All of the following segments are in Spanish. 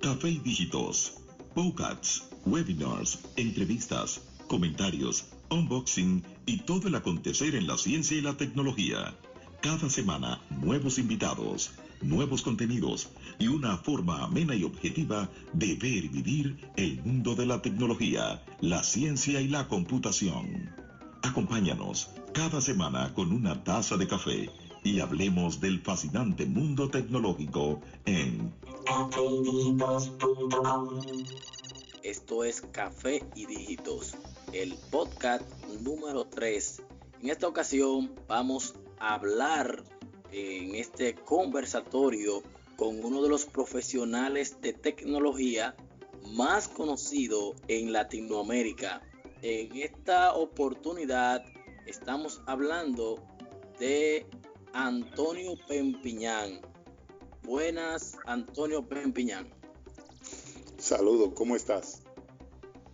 Café y Dígitos, podcasts, webinars, entrevistas, comentarios, unboxing y todo el acontecer en la ciencia y la tecnología. Cada semana, nuevos invitados, nuevos contenidos y una forma amena y objetiva de ver y vivir el mundo de la tecnología, la ciencia y la computación. Acompáñanos cada semana con una taza de café y hablemos del fascinante mundo tecnológico en cafeydigitos.com. Esto es Café y Dígitos, el podcast número 3. En esta ocasión vamos a hablar en este conversatorio con uno de los profesionales de tecnología más conocido en Latinoamérica. En esta oportunidad estamos hablando de Antonio Pempiñán. Buenas, Antonio Pempiñán. Saludos, ¿cómo estás?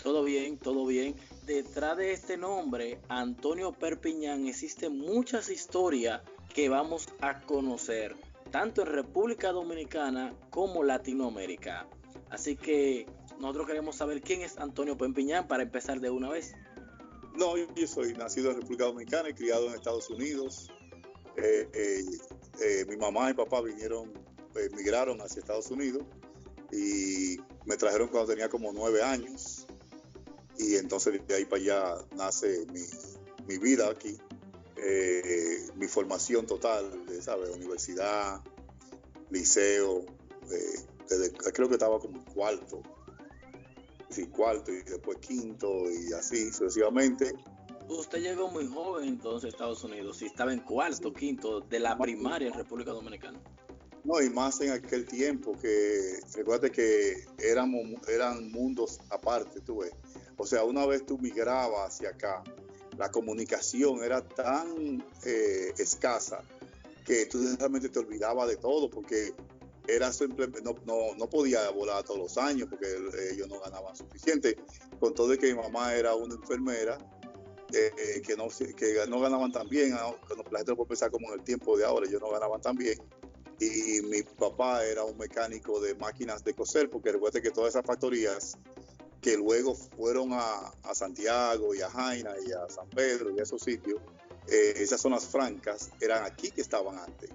Todo bien, todo bien. Detrás de este nombre, Antonio Perpiñán, existen muchas historias que vamos a conocer, tanto en República Dominicana como Latinoamérica. Así que nosotros queremos saber quién es Antonio Perpiñán para empezar de una vez. No, yo soy nacido en República Dominicana y criado en Estados Unidos. Mi mamá y papá migraron hacia Estados Unidos y me trajeron cuando tenía como 9 años. Y entonces de ahí para allá nace mi vida aquí, mi formación total, ¿sabes? Universidad, liceo, creo que estaba como en cuarto y después quinto y así sucesivamente. Usted llegó muy joven entonces a Estados Unidos, si estaba en cuarto, quinto de la primaria en República Dominicana. No, y más en aquel tiempo que, recuerda que eran mundos aparte, tú ves. O sea, una vez tú migrabas hacia acá, la comunicación era tan escasa que tú realmente te olvidabas de todo, porque era simplemente, no podía volar todos los años porque ellos no ganaban suficiente. Con todo de que mi mamá era una enfermera, que no ganaban tan bien, ¿no? La gente lo puede pensar como en el tiempo de ahora, ellos no ganaban tan bien. Y mi papá era un mecánico de máquinas de coser, porque recuerda que todas esas factorías que luego fueron a Santiago y a Jaina y a San Pedro y a esos sitios, esas zonas francas eran aquí que estaban antes.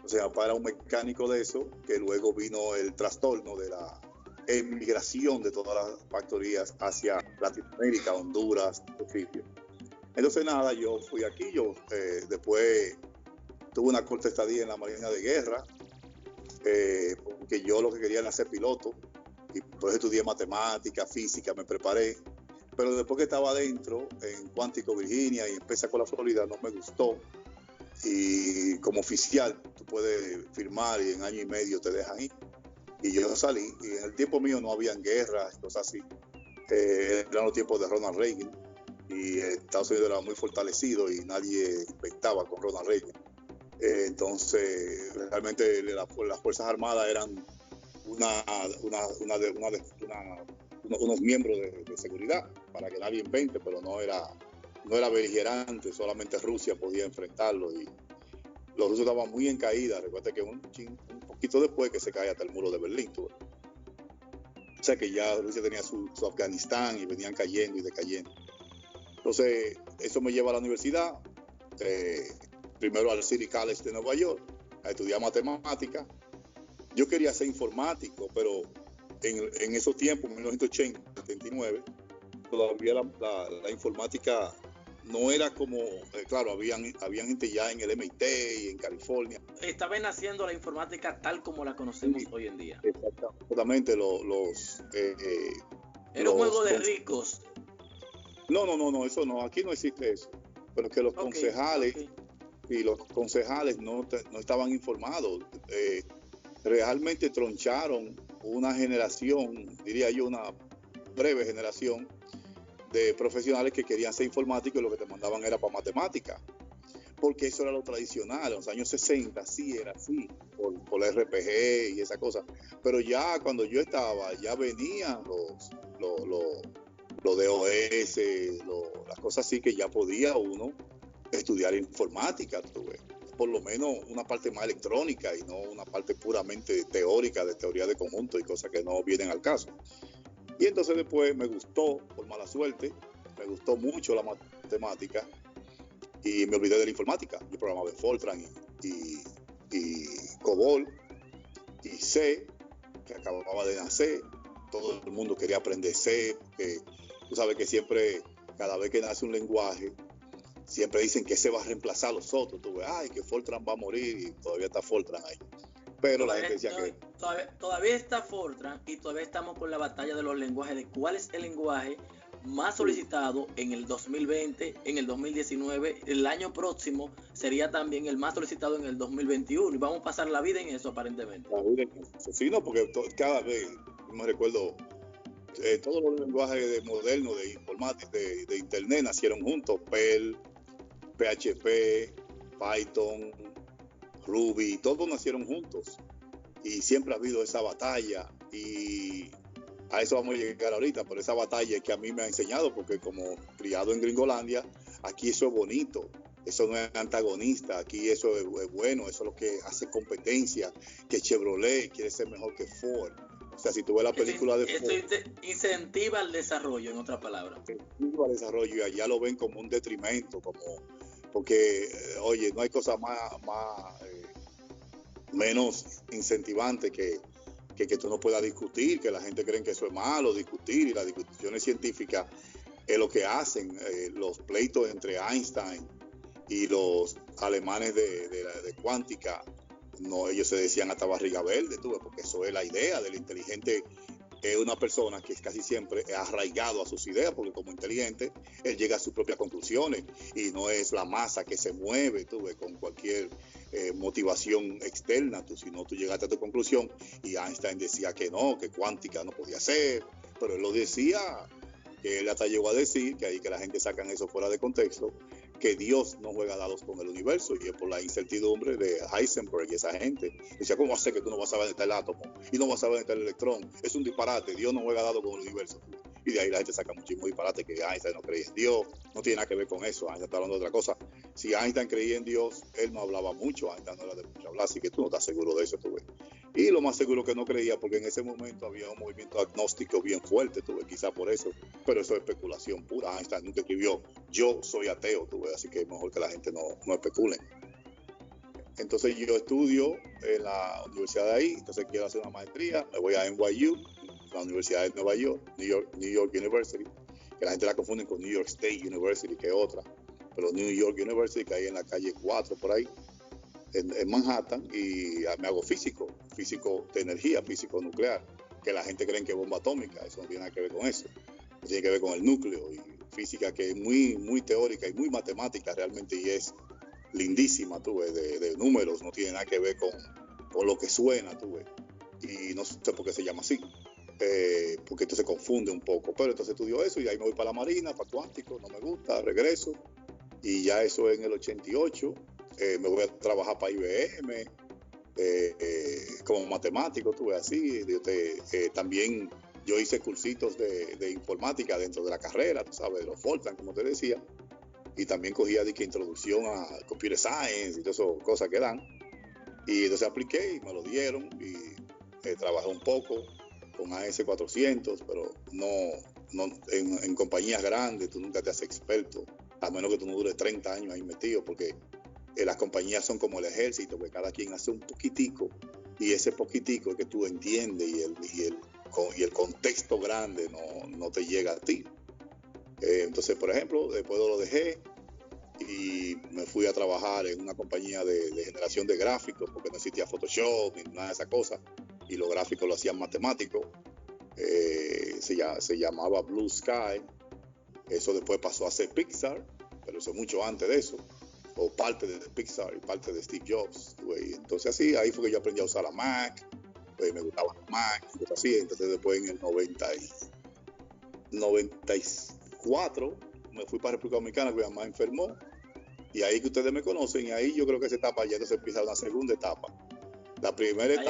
O sea, papá era un mecánico de eso, que luego vino el trastorno de la emigración de todas las factorías hacia Latinoamérica, Honduras, esos sitios. Entonces nada, yo fui aquí, después tuve una corta estadía en la Marina de Guerra, porque yo lo que quería era ser piloto, y por eso estudié matemática, física, me preparé, pero después que estaba adentro, en Quantico, Virginia, y empecé con la Florida, no me gustó, y como oficial tú puedes firmar y en año y medio te dejan ir, y yo salí, y en el tiempo mío no habían guerras, cosas así, eran los tiempos de Ronald Reagan, y Estados Unidos era muy fortalecido y nadie inventaba con Ronald Reagan. Entonces realmente las Fuerzas Armadas eran unos miembros de seguridad para que nadie invente, pero no era beligerante, solamente Rusia podía enfrentarlo y los rusos estaban muy en caída. Recuerda que un poquito después que se cae hasta el muro de Berlín, o sea que ya Rusia tenía su Afganistán y venían cayendo y decayendo. Entonces eso me lleva a la universidad, primero al City College de Nueva York, a estudiar matemática. Yo quería ser informático, pero en esos tiempos, en 1980, 79, todavía la informática no era como, claro, habían gente ya en el MIT y en California. Estaba naciendo la informática tal como la conocemos hoy en día. Exactamente, era un juego de ricos. No, eso no, aquí no existe eso. Pero que los concejales y los concejales no estaban informados. Realmente troncharon una generación, diría yo, una breve generación de profesionales que querían ser informáticos y lo que te mandaban era para matemática, porque eso era lo tradicional. En los años 60 sí era así, por la RPG y esa cosa, pero ya cuando yo estaba, ya venían los DOS, las cosas así que ya podía uno estudiar informática, tú ves. por lo menos una parte más electrónica y no una parte puramente teórica de teoría de conjunto y cosas que no vienen al caso. Y entonces después me gustó, por mala suerte, me gustó mucho la matemática y me olvidé de la informática. Yo programaba en Fortran y COBOL y C, que acababa de nacer. Todo el mundo quería aprender C, porque tú sabes que siempre, cada vez que nace un lenguaje, siempre dicen que se va a reemplazar a los otros. Tú ves, ay, que Fortran va a morir y todavía está Fortran ahí. Pero la gente decía que... Todavía está Fortran y todavía estamos con la batalla de los lenguajes, de cuál es el lenguaje más solicitado en el 2020, en el 2019, el año próximo sería también el más solicitado en el 2021 y vamos a pasar la vida en eso aparentemente. La vida en eso. Sí, no, porque cada vez, me recuerdo, todos los lenguajes modernos de informática, de internet nacieron juntos, Perl, PHP, Python, Ruby, todos nacieron juntos y siempre ha habido esa batalla y a eso vamos a llegar ahorita, pero esa batalla es que a mí me ha enseñado, porque como criado en Gringolandia, aquí eso es bonito, eso no es antagonista, aquí eso es bueno, eso es lo que hace competencia, que Chevrolet quiere ser mejor que Ford. O sea, si tú ves la película de Ford... Esto incentiva el desarrollo, en otras palabras. Incentiva el desarrollo y allá lo ven como un detrimento, porque, oye, no hay cosa menos incentivante que tú no puedas discutir, que la gente cree que eso es malo, discutir, y las discusiones científicas es lo que hacen. Los pleitos entre Einstein y los alemanes de cuántica, no, ellos se decían hasta barriga verde, porque eso es la idea del inteligente. Es una persona que casi siempre es arraigado a sus ideas, porque como inteligente, él llega a sus propias conclusiones y no es la masa que se mueve, con cualquier motivación externa, sino tú llegaste a tu conclusión. Y Einstein decía que no, que cuántica no podía ser, pero él lo decía, que él hasta llegó a decir, que ahí que la gente sacan eso fuera de contexto, que Dios no juega dados con el universo, y es por la incertidumbre de Heisenberg y esa gente. Decía, ¿cómo hace que tú no vas a saber dónde está el átomo y no vas a saber dónde está el electrón? Es un disparate, Dios no juega dados con el universo. Y de ahí la gente saca muchísimo disparate, que Einstein no creía en Dios, no tiene nada que ver con eso. Einstein está hablando de otra cosa. Si Einstein creía en Dios, él no hablaba mucho, Einstein no era de mucho hablar, así que tú no estás seguro de eso, tú ves. Y lo más seguro que no creía, porque en ese momento había un movimiento agnóstico bien fuerte, quizá por eso, pero eso es especulación pura. Einstein nunca escribió, yo soy ateo, así que es mejor que la gente no especule. Entonces yo estudio en la universidad de ahí, entonces quiero hacer una maestría, me voy a NYU, la Universidad de Nueva York, New York University, que la gente la confunde con New York State University, que es otra, pero New York University, que hay en la calle 4 por ahí, en Manhattan, y me hago físico de energía, físico nuclear, que la gente cree que es bomba atómica, eso no tiene nada que ver con eso tiene que ver con el núcleo, y física que es muy, muy teórica y muy matemática realmente, y es lindísima, de números, no tiene nada que ver con lo que suena, y no sé por qué se llama así, porque esto se confunde un poco, pero entonces estudio eso y ahí me voy para la Marina, para cuántico, no me gusta, regreso, y ya eso en el 88, me voy a trabajar para IBM, como matemático, así, también yo hice cursitos de informática dentro de la carrera, tú sabes, de los Fortran, como te decía, y también cogía de que introducción a Computer Science y todas esas cosas que dan, y entonces apliqué y me lo dieron, y trabajé un poco con AS400, pero no en compañías grandes tú nunca te haces experto, a menos que tú no dures 30 años ahí metido, porque las compañías son como el ejército, que cada quien hace un poquitico, y ese poquitico es que tú entiendes, y el contexto grande no te llega a ti. Entonces, por ejemplo, después lo dejé y me fui a trabajar en una compañía de generación de gráficos, porque no existía Photoshop ni nada de esa cosa, y los gráficos lo hacían matemáticos. Se llamaba Blue Sky. Eso después pasó a ser Pixar, pero eso mucho antes de eso, o parte de Pixar y parte de Steve Jobs. Entonces así, ahí fue que yo aprendí a usar la Mac, me gustaba la Mac y cosas así. Entonces después en el 94 me fui para República Dominicana, que mi mamá enfermó, y ahí que ustedes me conocen, y ahí yo creo que esa etapa ya entonces empieza una segunda etapa. La primera etapa.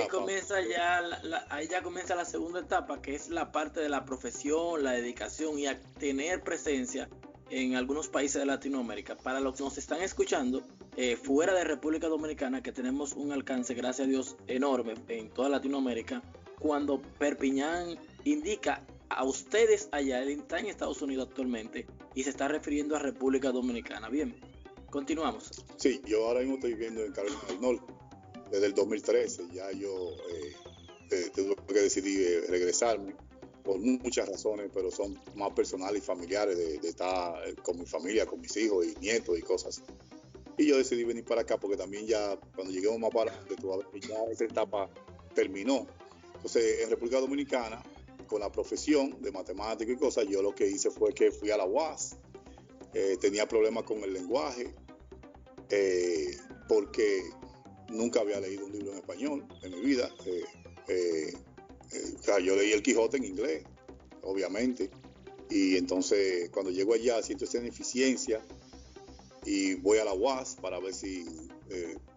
Ahí ya comienza la segunda etapa, que es la parte de la profesión, la dedicación y a tener presencia en algunos países de Latinoamérica. Para los que nos están escuchando, fuera de República Dominicana, que tenemos un alcance, gracias a Dios, enorme en toda Latinoamérica, cuando Perpiñán indica a ustedes allá, él está en Estados Unidos actualmente y se está refiriendo a República Dominicana. Bien, continuamos. Sí, yo ahora mismo estoy viviendo en Carolina del Norte desde el 2013. Ya yo tuve que decidir regresarme por muchas razones, pero son más personales y familiares de estar con mi familia, con mis hijos y nietos y cosas. Y yo decidí venir para acá porque también ya cuando lleguemos más para adelante, ya esa etapa terminó. Entonces, en República Dominicana, con la profesión de matemático y cosas, yo lo que hice fue que fui a la UAS. Tenía problemas con el lenguaje porque nunca había leído un libro en español en mi vida. O sea, yo leí El Quijote en inglés, obviamente, y entonces cuando llego allá siento esa ineficiencia y voy a la UAS para ver si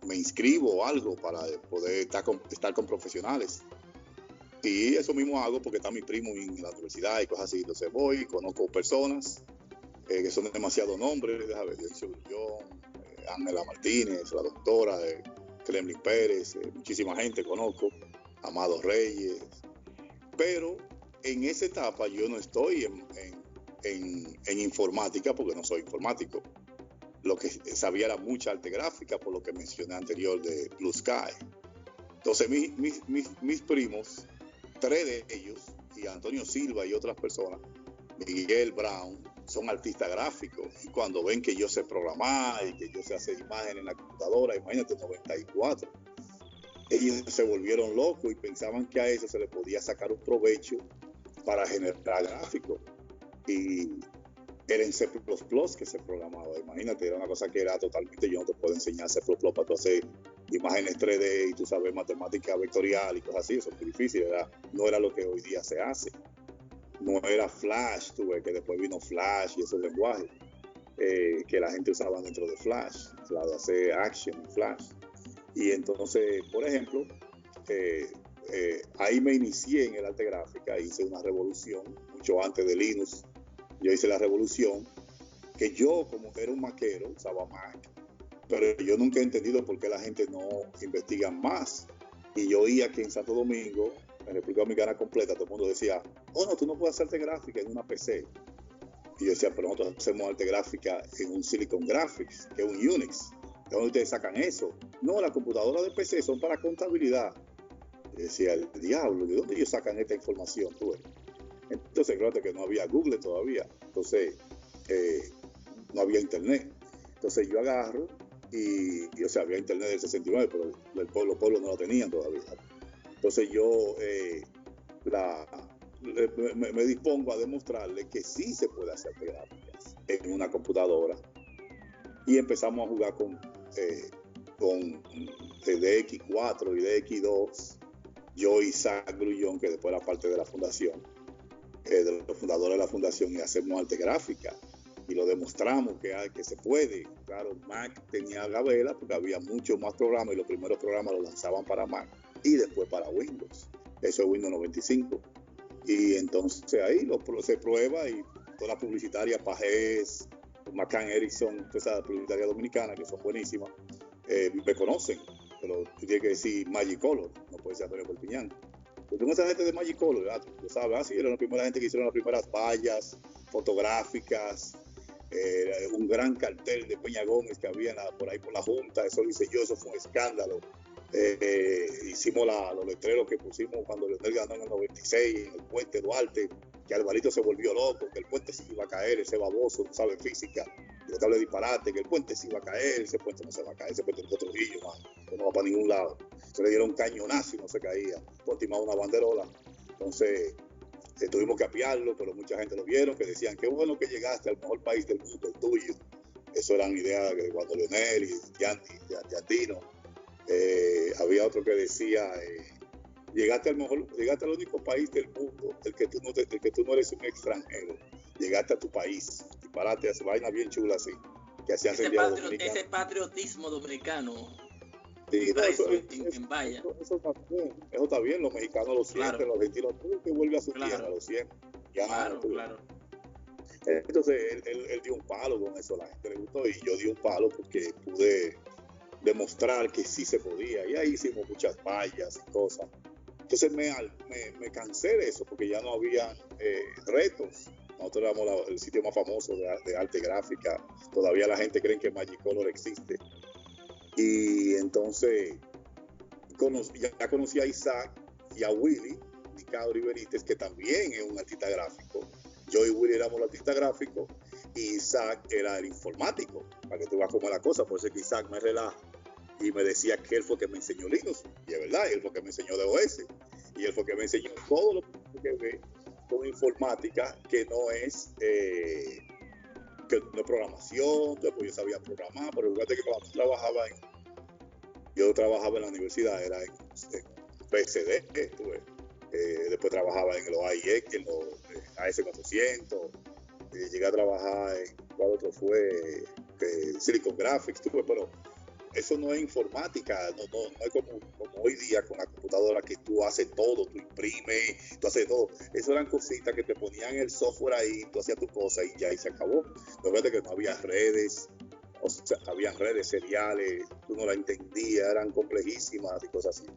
me inscribo o algo para poder estar con profesionales. Y eso mismo hago porque está mi primo en la universidad y cosas así. Entonces voy, conozco personas que son demasiado nombres, déjame ver, yo, Ángela Martínez, la doctora, Kremlin Pérez, muchísima gente conozco, Amado Reyes, pero en esa etapa yo no estoy en informática porque no soy informático. Lo que sabía era mucha arte gráfica, por lo que mencioné anterior de Blue Sky. Entonces mis primos, 3 de ellos, y Antonio Silva y otras personas, Miguel Brown, son artistas gráficos, y cuando ven que yo sé programar y que yo sé hacer imágenes en la computadora, imagínate, 94, ellos se volvieron locos y pensaban que a eso se le podía sacar un provecho para generar gráficos. Y era en C++ que se programaba, imagínate, era una cosa que era totalmente, yo no te puedo enseñar C++ para tú hacer imágenes 3D y tú sabes matemática vectorial y cosas así, eso es muy difícil, no era lo que hoy día se hace. No era Flash, que después vino Flash y esos lenguajes que la gente usaba dentro de Flash, la de hacer action en Flash. Y entonces, por ejemplo, ahí me inicié en el arte gráfica, hice una revolución, mucho antes de Linux, yo hice la revolución, que yo como era un maquero usaba Mac, pero yo nunca he entendido por qué la gente no investiga más. Y yo oía que en Santo Domingo, en República Dominicana completa, todo el mundo decía, oh no, tú no puedes hacer arte gráfica en una PC. Y yo decía, pero nosotros hacemos arte gráfica en un Silicon Graphics, que es un Unix. ¿De dónde ustedes sacan eso? No, las computadoras de PC son para contabilidad. Y decía, el diablo, ¿de dónde ellos sacan esta información? Tú ves. Entonces, claro que no había Google todavía. Entonces, no había internet. Entonces yo agarro y o sea, había internet del 69, pero los pueblos no lo tenían todavía. Entonces yo me dispongo a demostrarle que sí se puede hacer gráficas en una computadora. Y empezamos a jugar con DX4 y DX2. Yo y Isaac Grullón, que después era parte de la fundación, de los fundadores de la fundación, y hacemos arte gráfica. Y lo demostramos que se puede. Claro, Mac tenía gavela porque había muchos más programas y los primeros programas los lanzaban para Mac y después para Windows. Eso es Windows 95. Y entonces ahí se prueba y todas las publicitarias, Pajés, McCann Erickson, todas esas publicitarias dominicanas que son buenísimas, me conocen. Pero tú tienes que decir Magicolor, no puede ser Antonio Perpiñán. Yo tengo esa gente de Magicolor, ¿verdad? Tú sabes, así eran la primera gente que hicieron las primeras vallas fotográficas, un gran cartel de Peña Gómez que había por ahí por la Junta, eso lo hice yo, eso fue un escándalo. Hicimos los letreros que pusimos cuando Leonel ganó en el 96 en el puente Duarte, que Alvarito se volvió loco, que el puente se iba a caer, ese baboso no sabe física, yo te hablé de disparate, que el puente se iba a caer, ese puente no se va a caer, ese puente es otro Trujillo, que no va para ningún lado. Se le dieron un cañonazo y no se caía, por timar una banderola. Entonces tuvimos que apiarlo, pero mucha gente lo vieron, que decían, qué bueno que llegaste al mejor país del mundo, el tuyo. Eso eran ideas de cuando Leonel y Yandino. Había otro que decía, llegaste al único país del mundo, el que tú no eres un extranjero, llegaste a tu país, disparate, hace vaina bien chula así, que hacían ese patriotismo dominicano. Sí, no, en valla. Eso está bien, los mexicanos lo sienten, claro. Los argentinos, tú que vuelve a su tierra, lo sienten. Claro. Entonces él dio un palo con eso, la gente le gustó y yo di un palo porque pude demostrar que sí se podía. Y ahí hicimos muchas vallas y cosas. Entonces me cansé de eso porque ya no había retos. Nosotros éramos el sitio más famoso de arte gráfica. Todavía la gente cree que Magicolor existe. Y entonces ya conocí a Isaac y a Willy Nicadro Iberites, que también es un artista gráfico. Yo y Willy éramos los artistas gráficos y Isaac era el informático, para que tú veas cómo es la cosa. Por eso es que Isaac me relaja y me decía que él fue que me enseñó Linux, y es verdad, él fue que me enseñó DOS, y él fue que me enseñó todo lo que ve con informática, que no es programación. Pues yo sabía programar, pero fíjate que cuando yo trabajaba en la universidad, era en PCD, después trabajaba en los AIX, en los AS400, llegué a trabajar en, ¿cuál otro fue? Silicon Graphics, pero eso no es informática, no es como hoy día con la computadora que tú haces todo, tú imprimes, tú haces todo. Eso eran cositas que te ponían el software ahí, tú hacías tu cosa y ya, y se acabó. Lo verdad es que no había redes, o sea, había redes seriales, tú no la entendías, eran complejísimas y cosas así.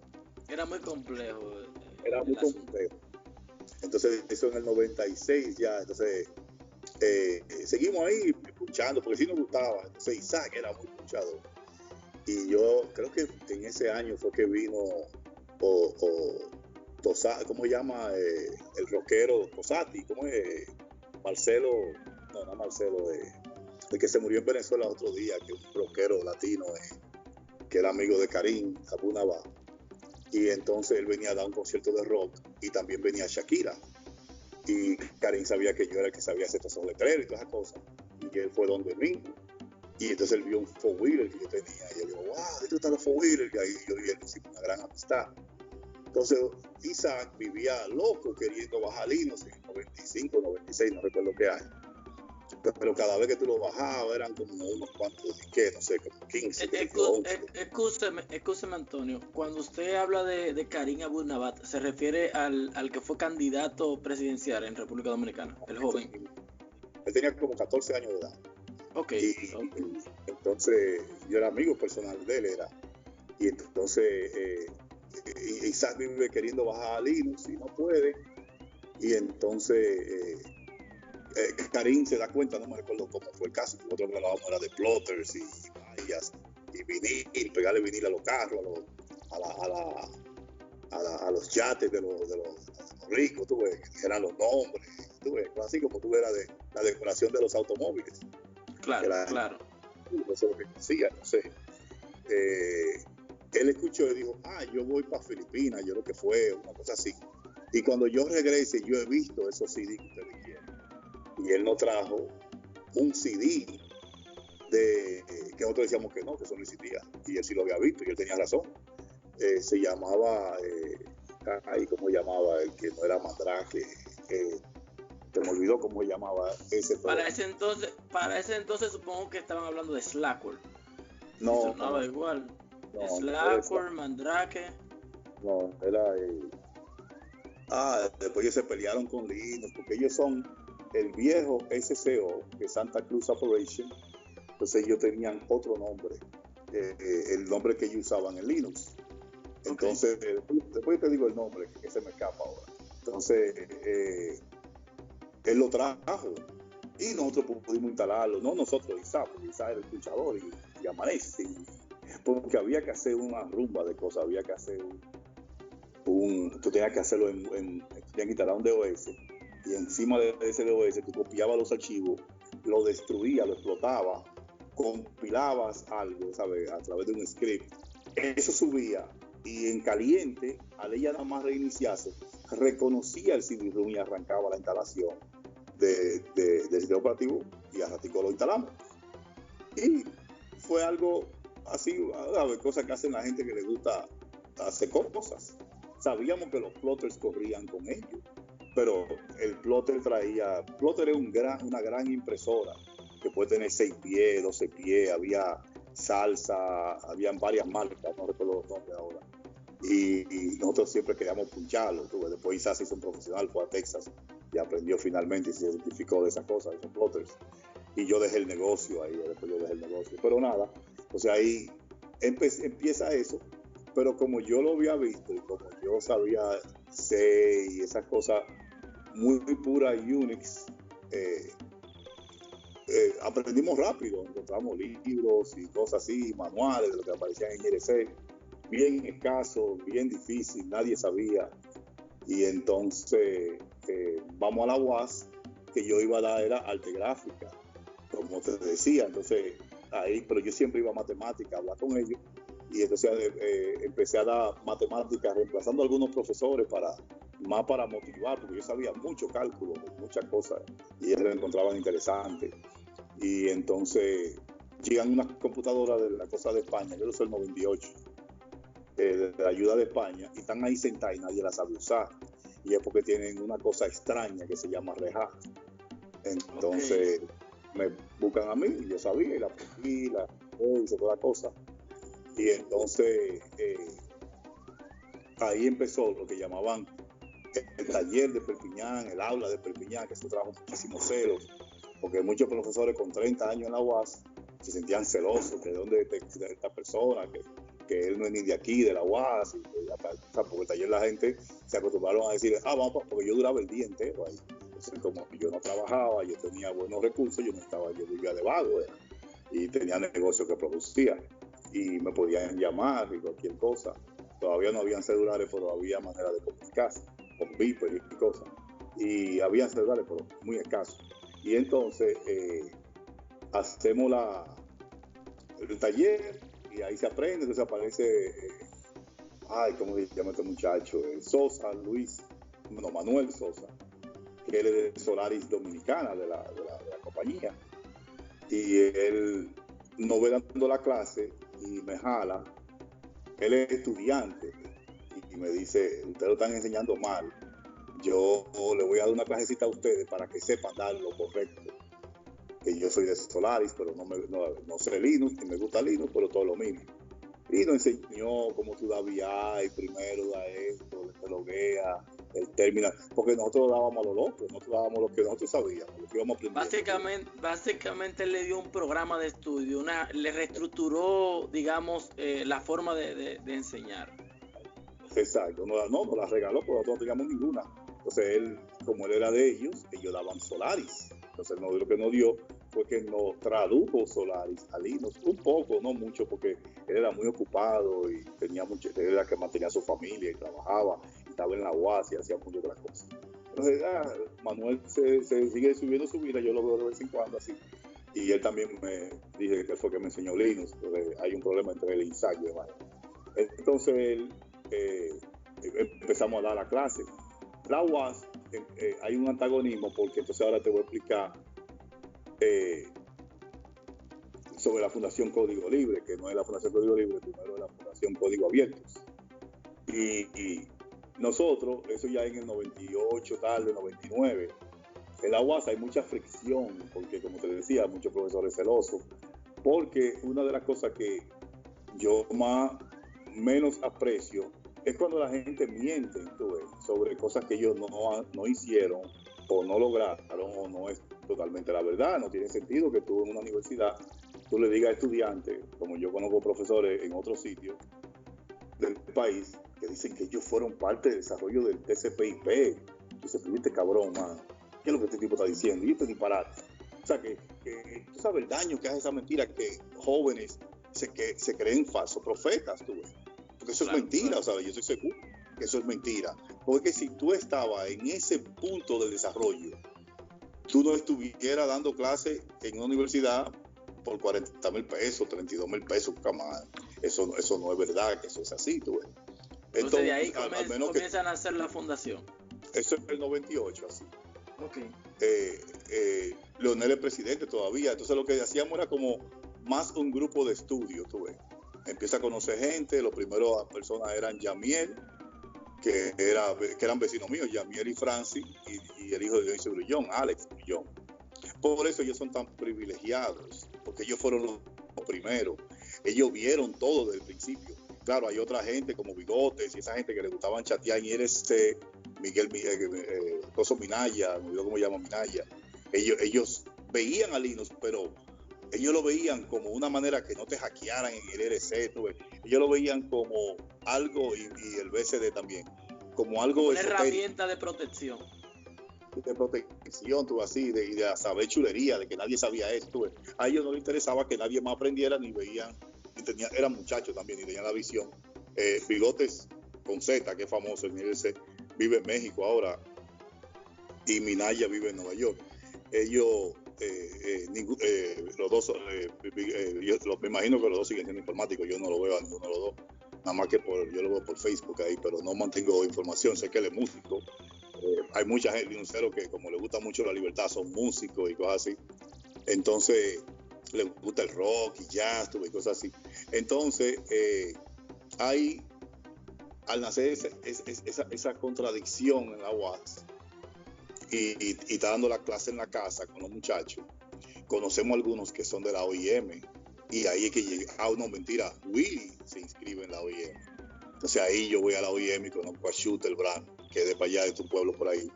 Era muy complejo. Era muy complejo. Entonces, eso en el 96 ya, entonces seguimos ahí escuchando, porque sí nos gustaba. Entonces Isaac era muy escuchador. Y yo creo que en ese año fue que vino Tosati, ¿cómo se llama? El rockero Tosati, ¿cómo es? Marcelo, no Marcelo, el que se murió en Venezuela el otro día, que es un rockero latino, que era amigo de Karim Abunabá. Y entonces él venía a dar un concierto de rock y también venía Shakira. Y Karim sabía que yo era el que sabía hacer esos letreros y todas esas cosas. Y él fue donde mí. Y entonces él vio un four-wheeler que yo tenía y él dijo, wow, esto está los four-wheelers. Y ahí yo y él hicimos una gran amistad. Entonces Isaac vivía loco queriendo bajar Linux en 95, 96, no recuerdo qué año. Pero cada vez que tú lo bajabas eran como unos cuantos disquetes, no sé, como 15. Escúcheme, Antonio, cuando usted habla de Karim Abdul-Nabat, ¿se refiere al que fue candidato presidencial en República Dominicana, el joven? Él tenía como 14 años de edad. Okay. Entonces yo era amigo personal de él, y entonces Isaac vive queriendo bajar a Linux y no puede, y entonces Karim se da cuenta, no me recuerdo cómo fue el caso, nosotros hablábamos era de plotters y vallas y vinil, pegarle vinil a los carros, a los yates de los ricos, tú ves, que eran los nombres, tú ves, así como tú eras de la decoración de los automóviles. Claro. Eso es lo que hacía. Entonces, él escuchó y dijo, yo voy para Filipinas, yo creo que fue una cosa así. Y cuando yo regrese, yo he visto esos CD que ustedes quieren. Y él nos trajo un CD que nosotros decíamos que no, que eso no existía. Y él sí lo había visto y él tenía razón. Se llamaba, ¿cómo llamaba? El que no era Mandrake. Se me olvidó cómo llamaba ese programa. Para ese entonces supongo que estaban hablando de Slackware. No. Sonaba igual. No, Slackware, Mandrake. No, era... después ellos se pelearon con Linux, porque ellos son el viejo SCO, que es Santa Cruz Operation. Entonces ellos tenían otro nombre, el nombre que ellos usaban en Linux. Entonces, después te digo el nombre, que se me escapa ahora. Entonces, él lo trajo y nosotros pudimos instalarlo, no nosotros, Isaac era el escuchador y Amanece, porque había que hacer una rumba de cosas, había que hacer tú tenías que hacerlo tenías que instalar un DOS y encima de ese DOS tú copiabas los archivos, lo destruías, lo explotabas, compilabas algo, ¿sabes? A través de un script, eso subía y en caliente, al ella nada más reiniciarse, reconocía el CD-ROM y arrancaba la instalación del sistema operativo y a ratico lo instalamos. Y fue algo así, cosas que hacen la gente que le gusta hacer cosas. Sabíamos que los plotters corrían con ellos, pero el plotter es una gran impresora que puede tener 6 pies, 12 pies, había Salsa, habían varias marcas, no recuerdo los nombres ahora. Y nosotros siempre queríamos puncharlo. Después Isaac se hizo un profesional, fue a Texas y aprendió finalmente y se certificó de esas cosas, de esos plotters. Y yo dejé el negocio ahí, después yo dejé el negocio. Pero nada, o sea, ahí empieza eso, pero como yo lo había visto y como yo sabía C y esas cosas muy puras Unix, aprendimos rápido, encontramos libros y cosas así, manuales de lo que aparecían en IRC, bien escaso, bien difícil, nadie sabía. Y entonces vamos a la UAS, que yo iba a dar era arte gráfica, como te decía. Entonces ahí, pero yo siempre iba a matemática, a hablar con ellos, y entonces empecé a dar matemáticas, reemplazando a algunos profesores más para motivar, porque yo sabía mucho cálculo, muchas cosas, y ellos lo encontraban interesante. Y entonces llegan unas computadoras de la cosa de España, yo soy el 98, de la ayuda de España, y están ahí sentadas y nadie las sabe usar. Y es porque tienen una cosa extraña que se llama Red Hat. Entonces me buscan a mí, y yo sabía, y la aprendí, hice toda la cosa. Y entonces ahí empezó lo que llamaban el taller de Perpiñán, el aula de Perpiñán, que eso trajo muchísimos celos, porque muchos profesores con 30 años en la UAS se sentían celosos, que de dónde de esta persona, que él no es ni de aquí, de la UAS, porque el taller la gente se acostumbraron a decir, vamos, porque yo duraba el día entero ahí. Entonces, como yo no trabajaba, yo tenía buenos recursos, yo vivía de vago, y tenía negocios que producía, y me podían llamar y cualquier cosa. Todavía no habían celulares, pero había manera de comunicarse, con Viper y cosas. Y había celulares, pero muy escasos. Y entonces hacemos el taller, y ahí se aprende. Entonces aparece, ¿cómo se llama este muchacho? Sosa, Manuel Sosa, que él es de Solaris Dominicana, de la compañía. Y él no ve dando la clase y me jala. Él es estudiante y me dice, ustedes lo están enseñando mal. Yo le voy a dar una clasecita a ustedes para que sepan dar lo correcto. Que yo soy de Solaris, pero no sé Linux, y me gusta Linux, pero todo lo mismo. Y nos enseñó cómo tú das VI, primero da esto, te loguea, el terminal, porque nosotros dábamos a lo loco, nosotros dábamos lo que nosotros sabíamos, lo que íbamos aprendiendo. Básicamente le dio un programa de estudio, le reestructuró, digamos, la forma de enseñar. Exacto, no la regaló, porque nosotros no teníamos ninguna. Entonces él, como él era de ellos daban Solaris. Entonces lo que nos dio fue que nos tradujo Solaris a Linux, un poco, no mucho, porque él era muy ocupado y tenía mucho, él era que mantenía a su familia y trabajaba, y estaba en la UAS y hacía muchas otras cosas. Entonces Manuel se sigue subiendo su vida, yo lo veo de vez en cuando así. Y él también me dice que fue que me enseñó Linux, porque hay un problema entre él y Isaac, ¿verdad? Entonces él empezamos a dar la clase. La UAS, hay un antagonismo, porque entonces ahora te voy a explicar sobre la Fundación Código Libre, que no es la Fundación Código Libre, primero es la Fundación Código Abiertos. Y nosotros, eso ya en el 98, tarde, 99, en la UAS hay mucha fricción, porque como te decía, muchos profesores celosos, porque una de las cosas que yo menos aprecio es cuando la gente miente sobre cosas que ellos no hicieron o no lograron, o no es totalmente la verdad. No tiene sentido que tú en una universidad tú le digas a estudiantes, como yo conozco profesores en otros sitios del país, que dicen que ellos fueron parte del desarrollo del TCP/IP. Y se pide cabrón, man, ¿qué es lo que este tipo está diciendo? Y este disparate. O sea, que tú sabes el daño que hace esa mentira, que jóvenes se creen falsos profetas, tú ves. Porque eso es mentira, ¿sabes? Yo estoy seguro que eso es mentira. Porque si tú estabas en ese punto de desarrollo, tú no estuvieras dando clases en una universidad por 40,000 pesos, 32,000 pesos, camada. Eso no es verdad, que eso es así, tú ves. Entonces de ahí comienzan a hacer la fundación. Eso es el 98, así. Okay. Leonel es presidente todavía, entonces lo que hacíamos era como más un grupo de estudio, tú ves. Empieza a conocer gente, los primeros personas eran Yamiel, que eran vecinos míos, Yamiel y Francis, y el hijo de Dionisio Grullón, Alex Grullón. Por eso ellos son tan privilegiados, porque ellos fueron los primeros. Ellos vieron todo desde el principio. Claro, hay otra gente como Bigotes y esa gente que le gustaban chatear en IRC, coso Minaya, no olvido cómo se llama Minaya. Ellos veían a Linux, pero ellos lo veían como una manera que no te hackearan en el RC, tú ves. Ellos lo veían como algo, y el BCD también, como algo Una esotérico, herramienta de protección. de protección, tú así, y de saber chulería, de que nadie sabía esto. A ellos no les interesaba que nadie más aprendiera, ni veían, y eran muchachos también, y tenían la visión. Bigotes con Z, que es famoso en IRC, vive en México ahora, y Minaya vive en Nueva York. Ellos, los dos, me imagino que los dos siguen siendo informáticos, yo no lo veo a ninguno de los dos, nada más que yo lo veo por Facebook ahí, pero no mantengo información, sé que él es músico. Hay mucha gente linuxero que como le gusta mucho la libertad son músicos y cosas así, entonces les gusta el rock y jazz y cosas así. Entonces hay, al nacer esa contradicción en la UAS y está dando la clase en la casa con los muchachos, conocemos algunos que son de la OIM, y ahí es que llega, no, mentira, Willy se inscribe en la OIM. Entonces ahí yo voy a la OIM y conozco a Shooter Brand, que es de para allá, de tu pueblo por ahí.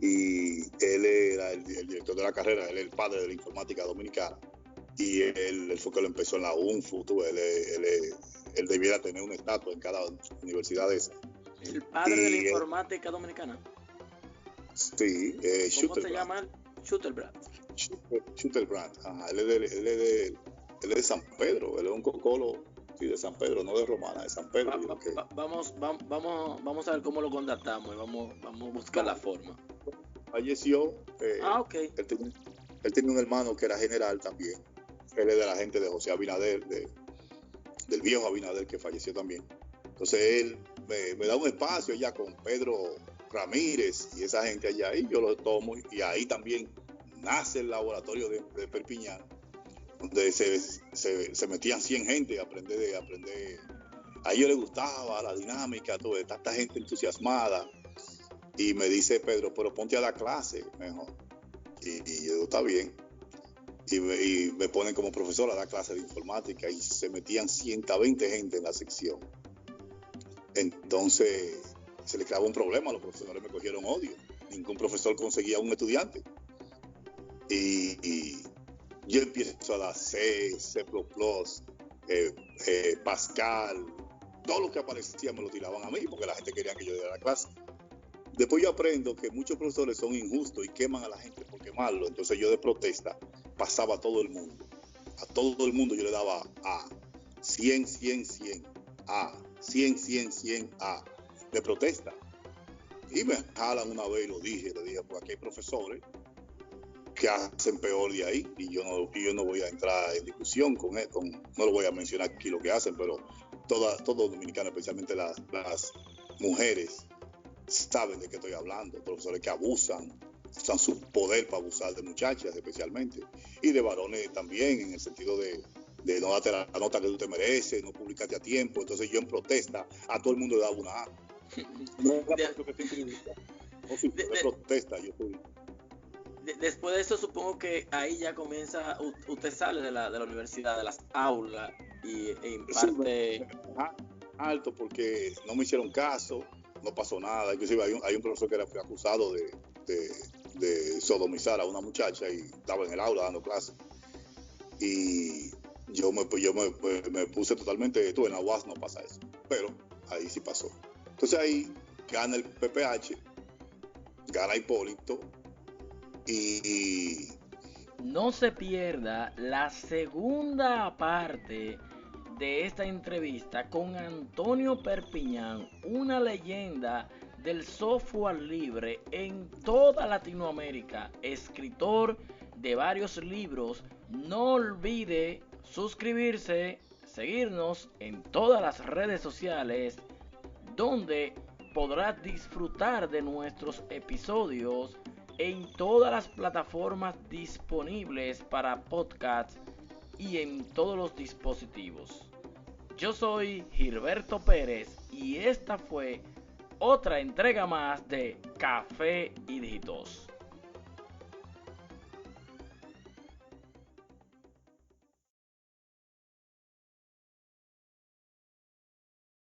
Y él era el director de la carrera, él es el padre de la informática dominicana. Y él fue que lo empezó en la UNFU, él debiera tener un estatus en cada universidad de esa. El padre de la informática dominicana. Sí, ¿Cómo se llama él? Shooter Brand. Shooter Brand, ajá, él es de San Pedro, él es un cocolo. Sí, de San Pedro, no de Romana, de San Pedro. Vamos a ver cómo lo contactamos y vamos a buscar la forma. Falleció. Ok. Él tenía un hermano que era general también. Él es de la gente de José Abinader, del viejo Abinader, que falleció también. Entonces él me da un espacio allá con Pedro Ramírez y esa gente allá, y yo lo tomo, y ahí también nace el laboratorio de Perpiñán, donde se metían 100 gente a aprender. A ellos les gustaba la dinámica, toda esta gente entusiasmada. Y me dice Pedro, pero ponte a la clase mejor. Y yo digo, está bien. Y me ponen como profesor a dar clase de informática, y se metían 120 gente en la sección. Entonces se le creaba un problema, los profesores me cogieron odio. Ningún profesor conseguía un estudiante. Y yo empiezo a dar C, C++, Pascal, todo lo que aparecía me lo tiraban a mí porque la gente quería que yo diera la clase. Después yo aprendo que muchos profesores son injustos y queman a la gente por quemarlo. Entonces yo de protesta pasaba a todo el mundo. A todo el mundo yo le daba A, 100, 100, 100, A, 100, 100, 100, A, de protesta. Y me jalan una vez y le dije, pues aquí hay profesores que hacen peor de ahí, y yo no voy a entrar en discusión con esto, no lo voy a mencionar aquí lo que hacen, pero todos dominicanos, especialmente las mujeres, saben de qué estoy hablando. Profesores que abusan, usan su poder para abusar de muchachas especialmente, y de varones también, en el sentido de no darte la nota que tú te mereces, no publicarte a tiempo. Entonces yo en protesta a todo el mundo le daba una A. No es la que de protesta, yo fui. Después de eso supongo que ahí ya comienza, usted sale de la universidad, de las aulas, e imparte... Alto, porque no me hicieron caso, no pasó nada. Inclusive hay un profesor que fue acusado de sodomizar a una muchacha y estaba en el aula dando clases. Y yo me puse totalmente, en la UAS no pasa eso, pero ahí sí pasó. Entonces ahí gana el PPH, gana Hipólito, y no se pierda la segunda parte de esta entrevista con Antonio Perpiñán, una leyenda del software libre en toda Latinoamérica, escritor de varios libros. No olvide suscribirse, seguirnos en todas las redes sociales, donde podrá disfrutar de nuestros episodios en todas las plataformas disponibles para podcast y en todos los dispositivos. Yo soy Gilberto Pérez y esta fue otra entrega más de Café y Dígitos.